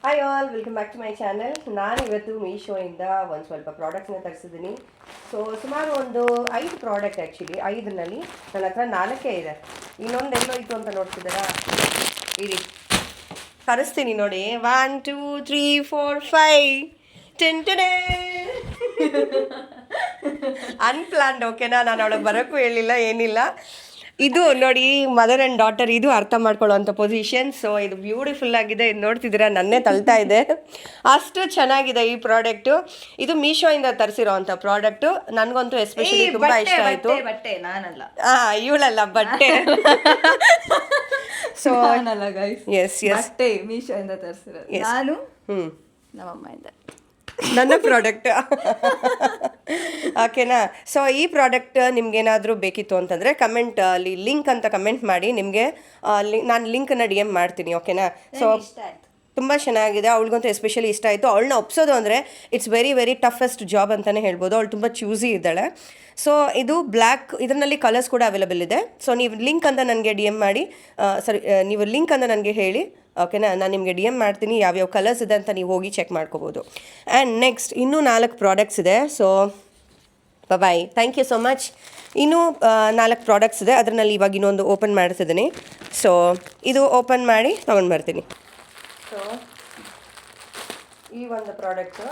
Hi all, welcome back to my channel. ನಾನು ಇವತ್ತು ಮೀಶೋಯಿಂದ ಒಂದು ಸ್ವಲ್ಪ ಪ್ರಾಡಕ್ಟ್ಸ್ನ ತರಿಸಿದ್ದೀನಿ. ಸುಮಾರು ಒಂದು 5 ಪ್ರಾಡಕ್ಟ್ ಆ್ಯಕ್ಚುಲಿ. 5ನಲ್ಲಿ ನನ್ನ ಹತ್ರ 4 ಇದೆ. ಇನ್ನೊಂದು ಎಲ್ಲೋಯ್ತು ಅಂತ ನೋಡ್ತಿದ್ದಾರಾ? ಇರಿ, ತರಿಸ್ತೀನಿ ನೋಡಿ. 1 2 3 4 5 ಟೆನ್ ಅನ್ಪ್ಲಾನ್ಡ್. ಓಕೆನಾ, ನಾನು ಅವಳಿಗೆ ಬರೋಕ್ಕೂ ಹೇಳಿಲ್ಲ, ಏನಿಲ್ಲ. ಇದು ನೋಡಿ, ಮದರ್ ಆ್ಯಂಡ್ ಡಾಟರ್, ಇದು ಅರ್ಥ ಮಾಡ್ಕೊಳ್ಳೋವಂಥ ಪೊಸಿಷನ್. ಸೊ ಇದು ಬ್ಯೂಟಿಫುಲ್ ಆಗಿದೆ. ಇದು ನೋಡ್ತಿದ್ದೀರಾ, ನನ್ನೇ ತಳ್ತಾ ಇದೆ, ಅಷ್ಟು ಚೆನ್ನಾಗಿದೆ ಈ ಪ್ರಾಡಕ್ಟು. ಇದು ಮೀಶೋಯಿಂದ ತರಿಸಿರೋ ಅಂಥ ಪ್ರಾಡಕ್ಟು. ನನಗಂತೂ ಎಸ್ಪೆಷಲಿ ತುಂಬ ಇಷ್ಟ ಆಯಿತು. ಬಟ್ಟೆ ನಾನಲ್ಲ, ಇವಳಲ್ಲ, ಬಟ್ಟೆ. ಸೊ ಎಸ್ ಬಟ್ಟೆ ಮೀಶೋಯಿಂದ ತರಿಸಿರೋದು ನಾನು. ನಮ್ಮಮ್ಮಿಂದ ನನ್ನ ಪ್ರಾಡಕ್ಟ್. ಓಕೆನಾ? ಸೊ ಈ ಪ್ರಾಡಕ್ಟ್ ನಿಮ್ಗೇನಾದರೂ ಬೇಕಿತ್ತು ಅಂತಂದರೆ ಅಲ್ಲಿ ಲಿಂಕ್ ಅಂತ ಕಮೆಂಟ್ ಮಾಡಿ. ನಿಮಗೆ ನಾನು ಲಿಂಕನ್ನು ಡಿ ಎಮ್ ಮಾಡ್ತೀನಿ. ಓಕೆನಾ? ಸೊ ತುಂಬ ಚೆನ್ನಾಗಿದೆ. ಅವಳಿಗಂತೂ ಎಸ್ಪೆಷಲಿ ಇಷ್ಟ ಆಯಿತು. ಅವಳನ್ನ ಒಪ್ಸೋದು ಅಂದರೆ it's very very toughest job ಅಂತಲೇ ಹೇಳ್ಬೋದು. ಅವಳು ತುಂಬ ಚೂಸಿ ಇದ್ದಾಳೆ. ಸೊ ಇದು ಬ್ಲ್ಯಾಕ್, ಇದರಲ್ಲಿ ಕಲರ್ಸ್ ಕೂಡ ಅವೈಲೇಬಲ್ ಇದೆ. ಸೊ ನೀವು ಲಿಂಕ್ ಅಂತ ನನಗೆ ಡಿ ಎಮ್ ಮಾಡಿ, ನೀವು ಲಿಂಕ್ ಅಂತ ನನಗೆ ಹೇಳಿ. ಓಕೆನಾ? ನಾನು ನಿಮಗೆ ಡಿ ಎಮ್ ಮಾಡ್ತೀನಿ, ಯಾವ್ಯಾವ ಕಲರ್ಸ್ ಇದೆ ಅಂತ ನೀವು ಹೋಗಿ ಚೆಕ್ ಮಾಡ್ಕೋಬೋದು. ಆ್ಯಂಡ್ ನೆಕ್ಸ್ಟ್ ಇನ್ನೂ 4 ಪ್ರಾಡಕ್ಟ್ಸ್ ಇದೆ. So bye, thank you so much. ಇನ್ನೂ 4 ಪ್ರಾಡಕ್ಟ್ಸ್ ಇದೆ. ಅದರಲ್ಲಿ ಇವಾಗ ಇನ್ನೊಂದು ಓಪನ್ ಮಾಡ್ತಿದ್ದೀನಿ. ಸೊ ಇದು ಓಪನ್ ಮಾಡಿ ತೊಗೊಂಡು ಬರ್ತೀನಿ. ಸೊ ಈ ಒಂದು ಪ್ರಾಡಕ್ಟು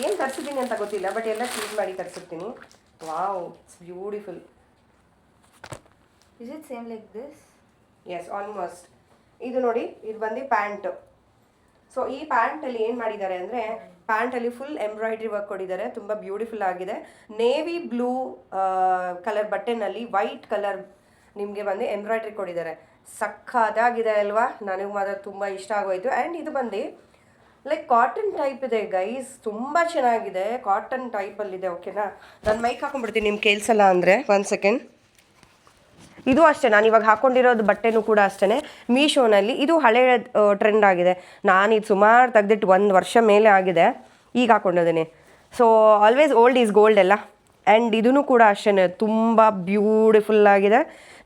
ಏನು ತರಿಸಿದ್ದೀನಿ ಅಂತ ಗೊತ್ತಿಲ್ಲ, ಬಟ್ ಎಲ್ಲ ಕ್ಲೀನ್ ಮಾಡಿ ತರಿಸಿರ್ತೀನಿ. Wow, it's beautiful. Is it same like this? Yes, almost. ಇದು ನೋಡಿ, ಇದು ಬಂದು ಪ್ಯಾಂಟು. ಸೊ ಈ ಪ್ಯಾಂಟಲ್ಲಿ ಏನು ಮಾಡಿದ್ದಾರೆ ಅಂದರೆ, ಪ್ಯಾಂಟಲ್ಲಿ ಫುಲ್ ಎಂಬ್ರಾಯ್ಡ್ರಿ ವರ್ಕ್ ಕೊಟ್ಟಿದ್ದಾರೆ. ತುಂಬ ಬ್ಯೂಟಿಫುಲ್ ಆಗಿದೆ. ನೇವಿ ಬ್ಲೂ ಕಲರ್ ಬಟ್ಟೆನಲ್ಲಿ ವೈಟ್ ಕಲರ್ ನಿಮಗೆ ಬಂದು ಎಂಬ್ರಾಯ್ಡ್ರಿ ಕೊಟ್ಟಿದ್ದಾರೆ. ಸಕ್ಕತ್ತಾಗಿದೆ ಅಲ್ವಾ? ನನಗೆ ಮಾತ್ರ ತುಂಬ ಇಷ್ಟ ಆಗೋಯ್ತು. ಆ್ಯಂಡ್ ಇದು ಬಂದು ಲೈಕ್ ಕಾಟನ್ ಟೈಪ್ ಇದೆ ಗೈಸ್, ತುಂಬ ಚೆನ್ನಾಗಿದೆ. ಕಾಟನ್ ಟೈಪಲ್ಲಿದೆ. ಓಕೆನಾ? ನಾನು ಮೈಕ್ ಹಾಕೊಂಡ್ಬಿಡ್ತೀನಿ, ನಿಮ್ಗೆ ಕೇಳಿಸಲ್ಲ ಅಂದರೆ. 1 ಸೆಕೆಂಡ್. ಇದು ಅಷ್ಟೇ, ನಾನು ಇವಾಗ ಹಾಕ್ಕೊಂಡಿರೋದು ಬಟ್ಟೆನೂ ಕೂಡ ಅಷ್ಟೇ. ಮೀಶೋನಲ್ಲಿ ಇದು ಹಳೆಯ ಟ್ರೆಂಡ್ ಆಗಿದೆ. ನಾನು ಇದು ಸುಮಾರು ತೆಗೆದಿಟ್ಟು 1 ವರ್ಷ ಮೇಲೆ ಆಗಿದೆ, ಈಗ ಹಾಕ್ಕೊಂಡಿದ್ದೀನಿ. So always old is gold ಎಲ್ಲ. ಆ್ಯಂಡ್ ಇದೂ ಕೂಡ ಅಷ್ಟೇ, ತುಂಬ ಬ್ಯೂಟಿಫುಲ್ ಆಗಿದೆ.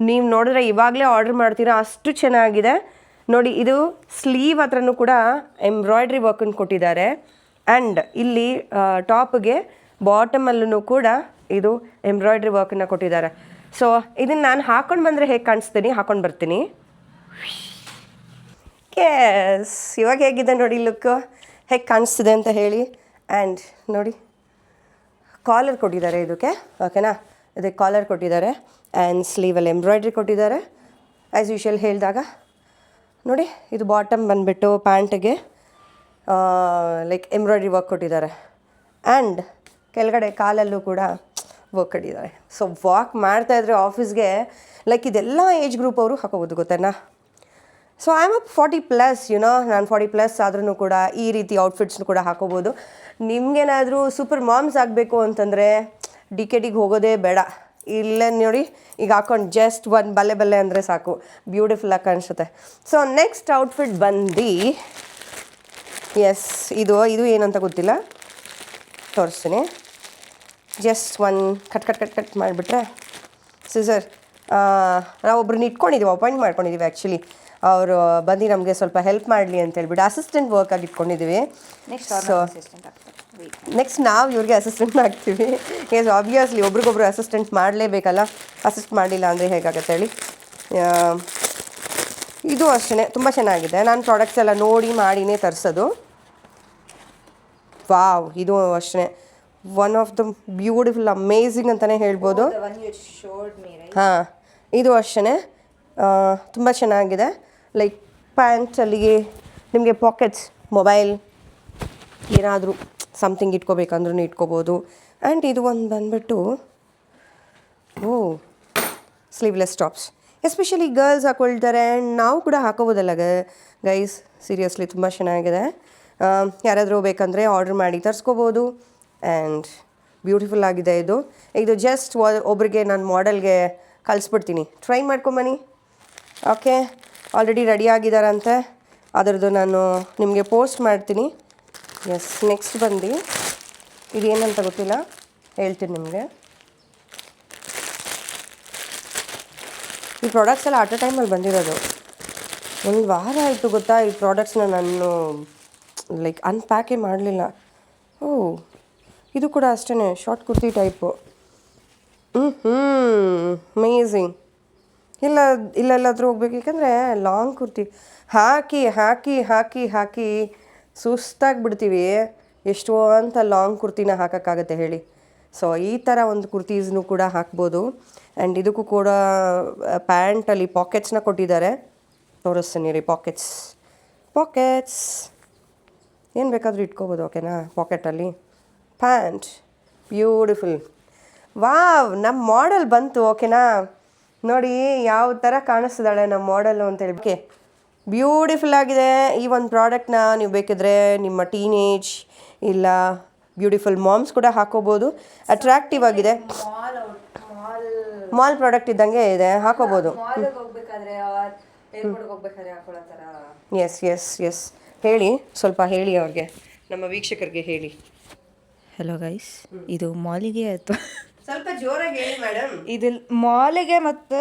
ನೀವು ನೋಡಿದ್ರೆ ಇವಾಗಲೇ ಆರ್ಡ್ರ್ ಮಾಡ್ತೀರಾ, ಅಷ್ಟು ಚೆನ್ನಾಗಿದೆ. ನೋಡಿ, ಇದು ಸ್ಲೀವ್ ಹತ್ರನೂ ಕೂಡ ಎಂಬ್ರಾಯ್ಡ್ರಿ ವರ್ಕನ್ನು ಕೊಟ್ಟಿದ್ದಾರೆ. ಆ್ಯಂಡ್ ಇಲ್ಲಿ ಟಾಪ್ಗೆ ಬಾಟಮಲ್ಲೂ ಕೂಡ ಇದು ಎಂಬ್ರಾಯ್ಡ್ರಿ ವರ್ಕನ್ನು ಕೊಟ್ಟಿದ್ದಾರೆ. ಸೊ ಇದನ್ನು ನಾನು ಹಾಕ್ಕೊಂಡು ಬಂದರೆ ಹೇಗೆ ಕಾಣಿಸ್ತೀನಿ, ಹಾಕ್ಕೊಂಡು ಬರ್ತೀನಿ. ಎಸ್, ಇವಾಗ ಹೇಗಿದೆ ನೋಡಿ ಲುಕ್ಕು, ಹೇಗೆ ಕಾಣಿಸ್ತಿದೆ ಅಂತ ಹೇಳಿ. ಆ್ಯಂಡ್ ನೋಡಿ, ಕಾಲರ್ ಕೊಟ್ಟಿದ್ದಾರೆ ಇದಕ್ಕೆ. ಓಕೆನಾ? ಇದಕ್ಕೆ ಕಾಲರ್ ಕೊಟ್ಟಿದ್ದಾರೆ. ಆ್ಯಂಡ್ ಸ್ಲೀವಲ್ಲಿ ಎಂಬ್ರಾಯ್ಡ್ರಿ ಕೊಟ್ಟಿದ್ದಾರೆ ಆ್ಯಸ್ ಯೂಶುವಲ್ ಹೇಳಿದಾಗ. ನೋಡಿ, ಇದು ಬಾಟಮ್ ಬಂದುಬಿಟ್ಟು ಪ್ಯಾಂಟಿಗೆ ಲೈಕ್ ಎಂಬ್ರಾಯ್ಡ್ರಿ ವರ್ಕ್ ಕೊಟ್ಟಿದ್ದಾರೆ. ಆ್ಯಂಡ್ ಕೆಳಗಡೆ ಕಾಲಲ್ಲೂ ಕೂಡ ವರ್ಕ್ ಕೊಟ್ಟಿದ್ದಾರೆ. ಸೊ ವಾಕ್ ಮಾಡ್ತಾಯಿದ್ರೆ ಆಫೀಸ್ಗೆ ಲೈಕ್ ಇದೆಲ್ಲ ಏಜ್ ಗ್ರೂಪ್ ಅವರು ಹಾಕೋಬೋದು, ಗೊತ್ತೇನಾ? ಸೊ ಐ ಆಮ್ ಅಪ್ 40+, ನಾನು 40+ ಆದ್ರೂ ಕೂಡ ಈ ರೀತಿ ಔಟ್ಫಿಟ್ಸ್ನು ಕೂಡ ಹಾಕೋಬೋದು. ನಿಮಗೇನಾದರೂ ಸೂಪರ್ ಮಾಮ್ಸ್ ಆಗಬೇಕು ಅಂತಂದರೆ ಡಿಕೆಟಿಗೆ ಹೋಗೋದೇ ಬೇಡ. ಇಲ್ಲೇ ನೋಡಿ, ಈಗ ಹಾಕೊಂಡು ಜಸ್ಟ್ ಒಂದು ಬಲ್ಲೆ ಅಂದರೆ ಸಾಕು, ಬ್ಯೂಟಿಫುಲ್ಲಾಗಿ ಕಾಣಿಸುತ್ತೆ. ಸೊ ನೆಕ್ಸ್ಟ್ ಔಟ್ಫಿಟ್ ಬಂದು ಎಸ್, ಇದು ಏನಂತ ಗೊತ್ತಿಲ್ಲ, ತೋರಿಸ್ತೀನಿ. ಜಸ್ಟ್ ಒಂದು ಕಟ್ ಮಾಡಿಬಿಟ್ರೆ ಸಿಸರ್. ನಾವು ಒಬ್ರನ್ನ ಇಟ್ಕೊಂಡಿದ್ದೀವಿ, ಅಪಾಯಿಂಟ್ ಮಾಡ್ಕೊಂಡಿದ್ದೀವಿ ಆ್ಯಕ್ಚುಲಿ. ಅವರು ಬಂದು ನಮಗೆ ಸ್ವಲ್ಪ ಹೆಲ್ಪ್ ಮಾಡಲಿ ಅಂತ ಹೇಳ್ಬಿಟ್ಟು ಅಸಿಸ್ಟೆಂಟ್ ವರ್ಕಾಗಿ ಇಟ್ಕೊಂಡಿದ್ದೀವಿ. ನೆಕ್ಸ್ಟ್ ನಾವು ಇವ್ರಿಗೆ ಅಸಿಸ್ಟೆಂಟ್ ಆಗ್ತೀವಿ. ಎಸ್, ಆಬ್ವಿಯಸ್ಲಿ ಒಬ್ರಿಗೊಬ್ರು ಅಸಿಸ್ಟೆಂಟ್ ಮಾಡಲೇಬೇಕಲ್ಲ. ಅಸಿಸ್ಟ್ ಮಾಡಲಿಲ್ಲ ಅಂದರೆ ಹೇಗಾಗತ್ತೆ ಹೇಳಿ. ಇದು ಅಷ್ಟೇ, ತುಂಬ ಚೆನ್ನಾಗಿದೆ. ನಾನು ಪ್ರಾಡಕ್ಟ್ಸ್ ಎಲ್ಲ ನೋಡಿ ಮಾಡಿನೇ ತರಿಸೋದು. ವಾವ್, ಇದು ಅಷ್ಟೇ one of the beautiful amazing ಅಂತಲೇ ಹೇಳ್ಬೋದು. ಹಾಂ, ಇದು ಅಷ್ಟೇ ತುಂಬ ಚೆನ್ನಾಗಿದೆ. ಲೈಕ್ ಪ್ಯಾಂಟಲ್ಲಿಗೆ ನಿಮಗೆ ಪಾಕೆಟ್ಸ್, ಮೊಬೈಲ್ ಏನಾದರೂ ಸಮಥಿಂಗ್ ಇಟ್ಕೋಬೇಕಂದ್ರೂ ಇಟ್ಕೋಬೋದು. ಆ್ಯಂಡ್ ಇದು ಒಂದು ಬಂದುಬಿಟ್ಟು ಸ್ಲೀವ್ಲೆಸ್ ಟಾಪ್ಸ್, ಎಸ್ಪೆಷಲಿ ಗರ್ಲ್ಸ್ ಹಾಕ್ಕೊಳ್ತಾರೆ. ಆ್ಯಂಡ್ ನಾವು ಕೂಡ ಹಾಕೋಬೋದಲ್ಲ ಗೈಸ್, ಸೀರಿಯಸ್ಲಿ ತುಂಬ ಚೆನ್ನಾಗಿದೆ. ಯಾರಾದರೂ ಬೇಕಂದರೆ ಆರ್ಡ್ರ್ ಮಾಡಿ ತರಿಸ್ಕೋಬೋದು. ಆ್ಯಂಡ್ ಬ್ಯೂಟಿಫುಲ್ ಆಗಿದೆ. ಇದು ಜಸ್ಟ್ ಒಬ್ರಿಗೆ ನಾನು ಮಾಡೆಲ್ಗೆ ಕಳಿಸ್ಬಿಡ್ತೀನಿ, ಟ್ರೈ ಮಾಡ್ಕೊಂಬನ್ನಿ. ಓಕೆ, ಆಲ್ರೆಡಿ ರೆಡಿ ಆಗಿದ್ದಾರಂತೆ, ಅದರದ್ದು ನಾನು ನಿಮಗೆ ಪೋಸ್ಟ್ ಮಾಡ್ತೀನಿ. ಎಸ್, ನೆಕ್ಸ್ಟ್ ಬಂದು ಇದೇನಂತ ಗೊತ್ತಿಲ್ಲ, ಹೇಳ್ತೀನಿ ನಿಮಗೆ. ಈ ಪ್ರಾಡಕ್ಟ್ಸ್ ಎಲ್ಲ ಅಟ್ ಅ ಟೈಮಲ್ಲಿ ಬಂದಿರೋದು. ಒಂದು ವಾರ ಆಯಿತು ಗೊತ್ತಾ ಈ ಪ್ರಾಡಕ್ಟ್ಸ್ನ ನಾನು ಲೈಕ್ ಅನ್ಪ್ಯಾಕೇ ಮಾಡಲಿಲ್ಲ. ಓ ಇದು ಕೂಡ ಅಷ್ಟೇ ಶಾರ್ಟ್ ಕುರ್ತಿ ಟೈಪು. ಅಮೇಝಿಂಗ್. ಇಲ್ಲೆಲ್ಲಾದರೂ ಹೋಗ್ಬೇಕು, ಯಾಕಂದರೆ ಲಾಂಗ್ ಕುರ್ತಿ ಹಾಕಿ ಹಾಕಿ ಹಾಕಿ ಹಾಕಿ ಸುಸ್ತಾಗಿಬಿಡ್ತೀವಿ. ಎಷ್ಟೋ ಅಂತ ಲಾಂಗ್ ಕುರ್ತಿನ ಹಾಕೋಕ್ಕಾಗತ್ತೆ ಹೇಳಿ. ಸೊ ಈ ಥರ ಒಂದು ಕುರ್ತೀಸ್ನೂ ಕೂಡ ಹಾಕ್ಬೋದು. ಆ್ಯಂಡ್ ಇದಕ್ಕೂ ಕೂಡ ಪ್ಯಾಂಟಲ್ಲಿ ಪಾಕೆಟ್ಸ್ನ ಕೊಟ್ಟಿದ್ದಾರೆ. ತೋರಿಸ್ತೀನಿ ರೀ. ಪಾಕೆಟ್ಸ್ ಏನು ಬೇಕಾದರೂ ಇಟ್ಕೋಬೋದು. ಓಕೆನಾ? ಪಾಕೆಟಲ್ಲಿ ಪ್ಯಾಂಟ್ ಬ್ಯೂಟಿಫುಲ್. ವಾವ್, ನಮ್ಮ ಮಾಡೆಲ್ ಬಂತು. ಓಕೆನಾ? ನೋಡಿ ಯಾವ ಥರ ಕಾಣಿಸ್ತಿದ್ದಾಳೆ ನಮ್ಮ ಮಾಡೆಲ್ಲು ಅಂತೇಳಿ. ಓಕೆ, ಬ್ಯೂಟಿಫುಲ್ ಆಗಿದೆ. ಈ ಒಂದು ಪ್ರಾಡಕ್ಟ್ನ ನೀವು ಬೇಕಿದ್ರೆ ನಿಮ್ಮ ಟೀನೇಜ್ ಇಲ್ಲ ಬ್ಯೂಟಿಫುಲ್ ಮಾಮ್ಸ್ ಕೂಡ ಹಾಕೋಬೋದು. ಅಟ್ರಾಕ್ಟಿವ್ ಆಗಿದೆ. ಮಾಲ್ ಪ್ರಾಡಕ್ಟ್ ಇದ್ದಂಗೆ ಇದೆ, ಹಾಕೋಬೋದು. ಎಸ್ ಹೇಳಿ, ಸ್ವಲ್ಪ ಹೇಳಿ ಅವ್ರಿಗೆ, ನಮ್ಮ ವೀಕ್ಷಕರಿಗೆ ಹೇಳಿ. ಹಲೋ ಗೈಸ್, ಇದು ಮಾಲಿಗೆ ಆಯಿತು. ಸ್ವಲ್ಪ ಜೋರಾಗಿ ಹೇಳಿ ಮೇಡಮ್. ಇದು ಮಾಲಿಗೆ ಮತ್ತು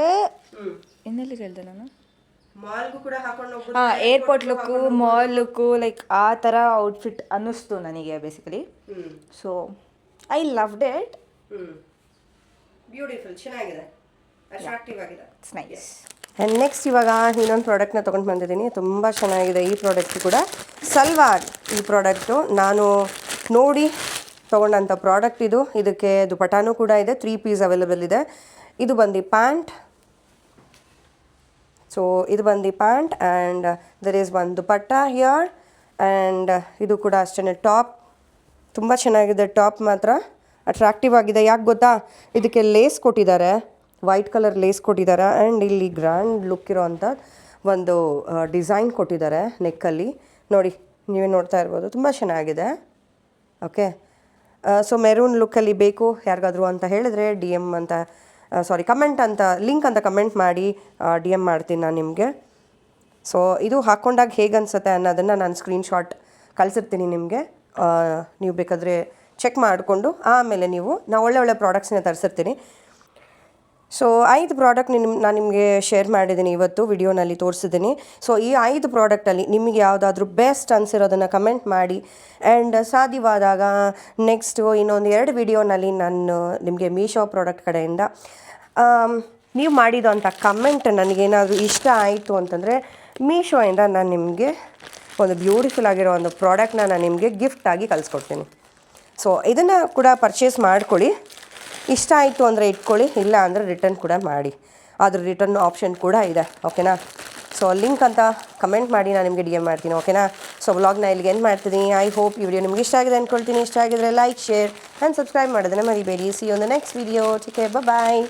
ಇನ್ನೆಲ್ಲಿ ಹೇಳಿದೆ ನಾನು? ಮಾಲ್ಗೂ ಕೂಡ ಹಾಕೊಂಡು ಹೋಗ್ಬೋದು. ಹಾಂ, airport look, mall look, like ಆ ಥರ ಔಟ್ಫಿಟ್ ಅನ್ನಿಸ್ತು ನನಗೆ basically. So I loved it. Beautiful, ಚೆನ್ನಾಗಿದೆ, ಅಟ್ರಾಕ್ಟಿವ್ ಆಗಿದೆ. It's nice. ಆ್ಯಂಡ್ ನೆಕ್ಸ್ಟ್ ಇವಾಗ ಇನ್ನೊಂದು ಪ್ರಾಡಕ್ಟ್ನ ತೊಗೊಂಡು ಬಂದಿದ್ದೀನಿ. ತುಂಬ ಚೆನ್ನಾಗಿದೆ ಈ ಪ್ರಾಡಕ್ಟು ಕೂಡ. ಸಲ್ವಾರ್ ಈ ಪ್ರಾಡಕ್ಟು ನಾನು ನೋಡಿ ತೊಗೊಂಡಂಥ ಪ್ರಾಡಕ್ಟ್ ಇದು. ಇದಕ್ಕೆ ದುಪಟ್ಟಾನೂ ಕೂಡ ಇದೆ. 3 ಪೀಸ್ ಅವೈಲೇಬಲ್ ಇದೆ. ಇದು ಬಂದು ಪ್ಯಾಂಟ್. ಸೊ ಇದು ಬಂದು pant and there is one dupatta here. And ಇದು ಕೂಡ ಅಷ್ಟೇ ಟಾಪ್. ತುಂಬ ಚೆನ್ನಾಗಿದೆ ಟಾಪ್, ಮಾತ್ರ ಅಟ್ರಾಕ್ಟಿವ್ ಆಗಿದೆ. ಯಾಕೆ ಗೊತ್ತಾ? ಇದಕ್ಕೆ ಲೇಸ್ ಕೊಟ್ಟಿದ್ದಾರೆ, ವೈಟ್ ಕಲರ್ ಲೇಸ್ ಕೊಟ್ಟಿದ್ದಾರೆ. ಆ್ಯಂಡ್ ಇಲ್ಲಿ ಗ್ರ್ಯಾಂಡ್ ಲುಕ್ ಇರೋ ಅಂಥ ಒಂದು ಡಿಸೈನ್ ಕೊಟ್ಟಿದ್ದಾರೆ ನೆಕ್ಕಲ್ಲಿ. ನೋಡಿ, ನೀವೇ ನೋಡ್ತಾ ಇರ್ಬೋದು, ತುಂಬ ಚೆನ್ನಾಗಿದೆ. ಓಕೆ, ಸೊ ಮೆರೂನ್ ಲುಕ್ಕಲ್ಲಿ ಬೇಕು ಯಾರಿಗಾದ್ರು ಅಂತ ಹೇಳಿದ್ರೆ ಕಮೆಂಟ್ ಅಂತ ಲಿಂಕ್ ಅಂತ ಕಮೆಂಟ್ ಮಾಡಿ DM ಮಾಡ್ತೀನಿ ನಾನು ನಿಮಗೆ. ಸೊ ಇದು ಹಾಕ್ಕೊಂಡಾಗ ಹೇಗೆ ಅನಿಸುತ್ತೆ ಅನ್ನೋದನ್ನು ನಾನು ಸ್ಕ್ರೀನ್ಶಾಟ್ ಕಳಿಸಿರ್ತೀನಿ ನಿಮಗೆ. ನೀವು ಬೇಕಾದರೆ ಚೆಕ್ ಮಾಡಿಕೊಂಡು ಆಮೇಲೆ ನಾನು ಒಳ್ಳೆ ಪ್ರಾಡಕ್ಟ್ಸ್ನ ತರಿಸಿರ್ತೀನಿ. ಸೊ 5 ಪ್ರಾಡಕ್ಟ್ ನಾನು ನಿಮಗೆ ಶೇರ್ ಮಾಡಿದ್ದೀನಿ ಇವತ್ತು ವಿಡಿಯೋನಲ್ಲಿ ತೋರಿಸಿದ್ದೀನಿ. ಸೊ ಈ 5 ಪ್ರಾಡಕ್ಟಲ್ಲಿ ನಿಮಗೆ ಯಾವುದಾದ್ರೂ ಬೆಸ್ಟ್ ಅನಿಸಿರೋದನ್ನು ಕಮೆಂಟ್ ಮಾಡಿ. ಆ್ಯಂಡ್ ಸಾಧ್ಯವಾದಾಗ ನೆಕ್ಸ್ಟು ಇನ್ನೊಂದು 2 ವಿಡಿಯೋನಲ್ಲಿ ನಾನು ನಿಮಗೆ ಮೀಶೋ ಪ್ರಾಡಕ್ಟ್ ಕಡೆಯಿಂದ ನೀವು ಮಾಡಿದ್ದು ಅಂಥ ಕಮೆಂಟ್ ನನಗೇನಾದರೂ ಇಷ್ಟ ಆಯಿತು ಅಂತಂದರೆ ಮೀಶೋಯಿಂದ ನಾನು ನಿಮಗೆ ಒಂದು ಬ್ಯೂಟಿಫುಲ್ ಆಗಿರೋ ಒಂದು ಪ್ರಾಡಕ್ಟ್ನ ನಾನು ನಿಮಗೆ ಗಿಫ್ಟಾಗಿ ಕಳಿಸ್ಕೊಡ್ತೀನಿ. ಸೊ ಇದನ್ನು ಕೂಡ ಪರ್ಚೇಸ್ ಮಾಡ್ಕೊಳ್ಳಿ. ಇಷ್ಟ ಆಯಿತು ಅಂದರೆ ಇಟ್ಕೊಳ್ಳಿ, ಇಲ್ಲ ಅಂದರೆ ರಿಟರ್ನ್ ಕೂಡ ಮಾಡಿ. ಅದ್ರ ರಿಟರ್ನ್ ಆಪ್ಷನ್ ಕೂಡ ಇದೆ. ಓಕೆನಾ? ಸೊ ಲಿಂಕ್ ಅಂತ ಕಮೆಂಟ್ ಮಾಡಿ, ನಾನು ನಿಮಗೆ DM ಮಾಡ್ತೀನಿ. ಓಕೆನಾ? ಸೊ ವ್ಲಾಗ್ನ ಇಲ್ಲಿಗೆ ಎಂಡ್ ಮಾಡ್ತಿದ್ದೀನಿ. ಐ ಹೋಪ್ ಈ ವಿಡಿಯೋ ನಿಮ್ಗೆ ಇಷ್ಟ ಆಗಿದೆ ಅಂದ್ಕೊಳ್ತೀನಿ. ಇಷ್ಟ ಆಗಿದ್ರೆ ಲೈಕ್, ಶೇರ್ ಆ್ಯಂಡ್ ಸಬ್ಸ್ಕ್ರೈಬ್ ಮಾಡೋದನ್ನು ಮರಿಬೇಡಿ. See you on the next video. Take care, bye.